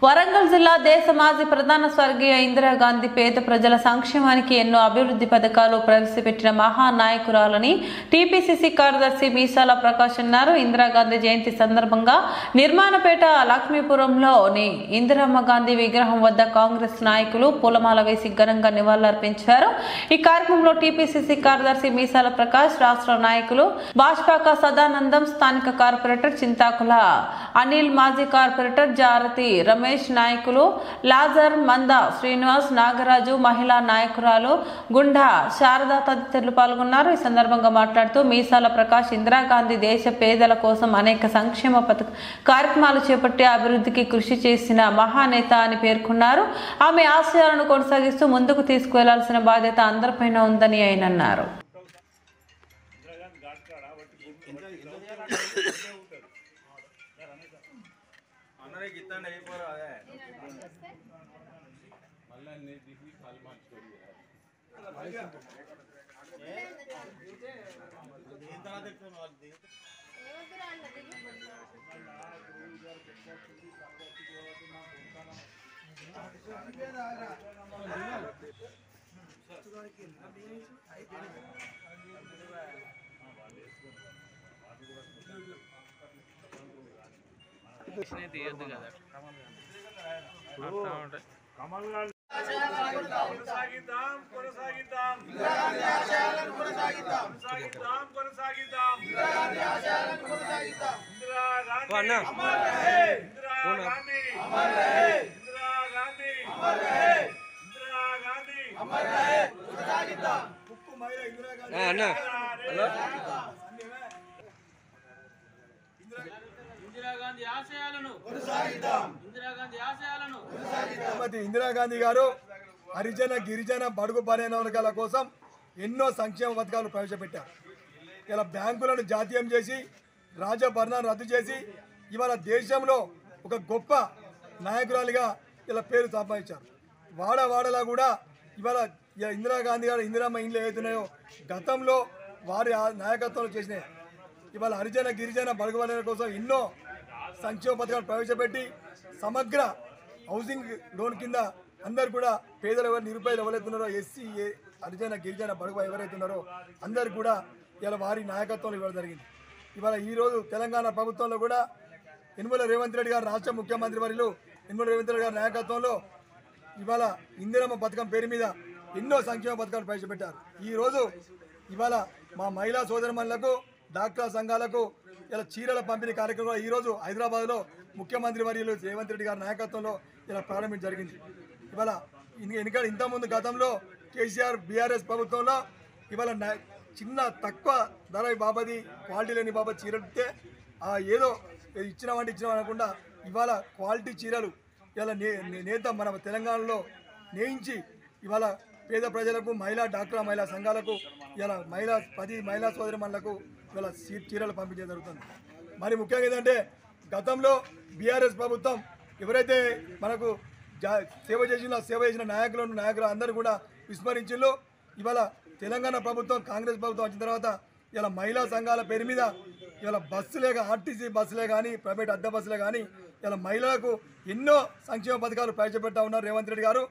వరంగల్ జిల్లా దేశ మాజీ ప్రధాన స్వర్గీయ ఇందిరాగాంధీ పేద ప్రజల సంక్షేమానికి ఎన్నో అభివృద్ధి పథకాలు ప్రవేశపెట్టిన మహానాయకురాలని టీపీసీసీ కార్యదర్శి మీసాల ప్రకాష్ అన్నారు. ఇందిరాగాంధీ జయంతి సందర్భంగా నిర్మాణపేట లక్ష్మీపురంలోని ఇందిరమ్మ గాంధీ విగ్రహం వద్ద కాంగ్రెస్ నాయకులు పూలమాల వేసి ఘనంగా నివాళులర్పించారు. ఈ కార్యక్రమంలో టీపీసీసీ కార్యదర్శి మీసాల ప్రకాష్, రాష్ట్ర నాయకులు భాష్పాక సదానందం, స్థానిక కార్పొరేటర్ చింతాకుల అనిల్, మాజీ కార్పొరేటర్ జారతి రమేష్, నాయకులు లాజర్, మంద శ్రీనివాస్, నాగరాజు, మహిళా నాయకురాలు గుండా శారద తదితరులు పాల్గొన్నారు. ఈ సందర్భంగా మాట్లాడుతూ మీసాల ప్రకాష్ ఇందిరాగాంధీ దేశ పేదల కోసం అనేక సంక్షేమ కార్యక్రమాలు చేపట్టి అభివృద్ధికి కృషి చేసిన మహానేత అని పేర్కొన్నారు. ఆమె ఆశయాలను కొనసాగిస్తూ ముందుకు తీసుకువెళ్లాల్సిన బాధ్యత అందరిపైన ఉందని ఆయన అన్నారు. ఇందిరాగాంధీ గారు హరిజన గిరిజన బడుగు బలైన వర్గాల కోసం ఎన్నో సంక్షేమ పథకాలు ప్రవేశపెట్టారు. ఇలా బ్యాంకులను జాతీయం చేసి రాజభరణాన్ని రద్దు చేసి ఇవాళ దేశంలో ఒక గొప్ప నాయకురాలిగా ఇలా పేరు సంపాదించారు. వాడవాడలా కూడా ఇవాళ ఇందిరాగాంధీ గారు ఇందిరమ్మ ఇండ్లు ఏవైతున్నాయో గతంలో వారి నాయకత్వంలో చేసినాయి. ఇవాళ హరిజన గిరిజన బడుగు బలైన కోసం ఎన్నో సంక్షేమ పథకాలు ప్రవేశపెట్టి సమగ్ర హౌసింగ్ లోన్ కింద అందరు కూడా పేదలు ఎవరు నిరుపేదలు ఎవరైతున్నారో ఎస్సీ హరిజన గిరిజన బడుగు ఎవరైతున్నారో అందరు కూడా ఇలా వారి నాయకత్వంలో ఇవ్వడం జరిగింది. ఇవాళ ఈరోజు తెలంగాణ ప్రభుత్వంలో కూడా యనమల రేవంత్ రెడ్డి గారు రాష్ట్ర ముఖ్యమంత్రి వర్యులు యనమల రేవంత్ రెడ్డి గారి నాయకత్వంలో ఇవాళ ఇందిరమ్మ పథకం పేరు మీద ఎన్నో సంక్షేమ పథకాలు ప్రవేశపెట్టారు. ఈరోజు ఇవాళ మా మహిళా సోదరుమణులకు, డాక్టర్ సంఘాలకు ఇలా చీరల పంపిణీ కార్యక్రమం ఈరోజు హైదరాబాద్లో ముఖ్యమంత్రి వర్యులు రేవంత్ రెడ్డి గారి నాయకత్వంలో ఇలా ప్రారంభించడం జరిగింది. ఇవాళ ఇంతకుముందు గతంలో కేసీఆర్ బీఆర్ఎస్ ప్రభుత్వంలో ఇవాళ చిన్న తక్కువ ధర బాబది క్వాలిటీ లేని బాబా చీరలు ఇస్తే ఏదో ఇచ్చినామంటే ఇచ్చినాం అనకుండా ఇవాళ క్వాలిటీ చీరలు ఇలా నేత మన తెలంగాణలో నేయించి ఇవాళ పేద ప్రజలకు, మహిళా సంఘాలకు ఇలా 10 మహిళా సోదరిమణులకు ఇవాళ చీరలు పంపించడం జరుగుతుంది. మరి ముఖ్యంగా ఏంటంటే గతంలో బీఆర్ఎస్ ప్రభుత్వం ఎవరైతే మనకు సేవ చేసిన నాయకులు అందరూ కూడా విస్మరించిందో ఇవాళ తెలంగాణ ప్రభుత్వం, కాంగ్రెస్ ప్రభుత్వం వచ్చిన తర్వాత ఇలా మహిళా సంఘాల పేరు మీద ఇవాళ బస్సులే ఆర్టీసీ బస్సులే కానీ, ప్రైవేట్ అద్దె బస్సులే కానీ ఇలా మహిళలకు ఎన్నో సంక్షేమ పథకాలు ప్రవేశపెడతా ఉన్నారు రేవంత్ రెడ్డి గారు.